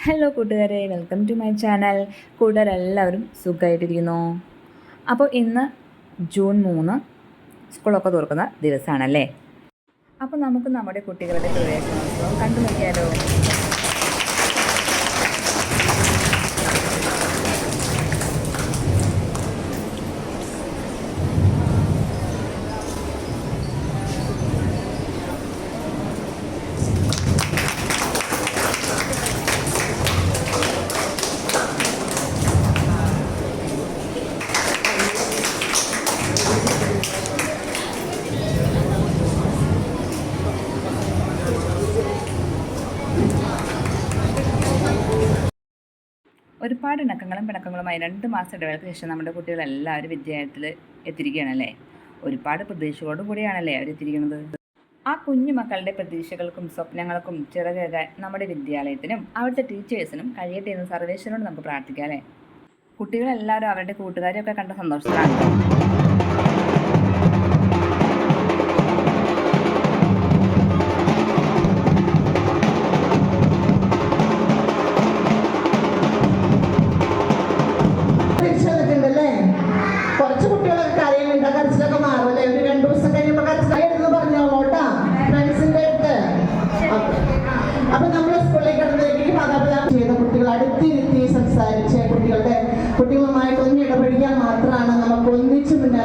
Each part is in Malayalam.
ഹലോ കൂട്ടുകാരെ, വെൽക്കം ടു മൈ ചാനൽ. കൂട്ടുകാരെല്ലാവരും സുഖമായിട്ടിരിക്കുന്നു. അപ്പോൾ ഇന്ന് ജൂൺ 3 സ്കൂളൊക്കെ തുറക്കുന്ന ദിവസമാണല്ലേ. അപ്പോൾ നമുക്ക് നമ്മുടെ കുട്ടികളുടെ പ്രവേശനോത്സവം കണ്ടു നോക്കിയാലോ. ഒരുപാട് ഇണക്കങ്ങളും പിണക്കങ്ങളുമായി 2 മാസം ഇടവേളയ്ക്ക് ശേഷം നമ്മുടെ കുട്ടികളെല്ലാവരും വിദ്യാലയത്തിൽ എത്തിയിരിക്കുകയാണല്ലേ. ഒരുപാട് പ്രതീക്ഷകളോട് കൂടിയാണല്ലേ അവരെത്തിയിരിക്കുന്നത്. ആ കുഞ്ഞു മക്കളുടെ പ്രതീക്ഷകൾക്കും സ്വപ്നങ്ങൾക്കും ചിറകേകാൻ നമ്മുടെ വിദ്യാലയത്തിനും അവിടുത്തെ ടീച്ചേഴ്സിനും കഴിയട്ടെ എന്ന് സർവേശ്വരനോട് നമുക്ക് പ്രാർത്ഥിക്കാം അല്ലേ. കുട്ടികളെല്ലാവരും അവരുടെ കൂട്ടുകാരെയൊക്കെ കണ്ട സന്തോഷത്തിലാണ്. കുറച്ച് കുട്ടികളൊക്കെ കരയുന്നുണ്ട്, കരച്ചിലൊക്കെ മാറുമല്ലേ. ഒരു 2 ദിവസം കഴിയുമ്പോൾ കരച്ചിലായിരുന്നു പറഞ്ഞോളൂട്ടാ ഫ്രണ്ട്സിന്റെ അടുത്ത്. അപ്പൊ നമ്മള് സ്കൂളിലേക്ക് കിടന്നേക്ക് മാതാപിതാക്കൾ ചെയ്ത കുട്ടികൾ അടുത്തിരുത്തി സംസാരിച്ച് കുട്ടികളുമായിട്ട് ഒന്ന് ഇടപെടിക്കാൻ മാത്രമാണ് നമുക്ക് ഒന്നിച്ചു മുന്നേറാൻ.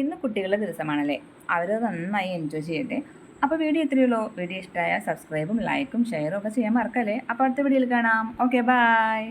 ഇന്ന് കുട്ടികളുടെ ദിവസമാണല്ലേ. അവരത് നന്നായി എൻജോയ് ചെയ്യട്ടെ. അപ്പോൾ വീഡിയോ ഇത്രയുള്ളൂ. വീഡിയോ ഇഷ്ടമായാൽ സബ്സ്ക്രൈബും ലൈക്കും ഷെയറും ഒക്കെ ചെയ്യാൻ മറക്കല്ലേ. അപ്പോൾ അടുത്ത വീഡിയോയിൽ കാണാം. Okay, by.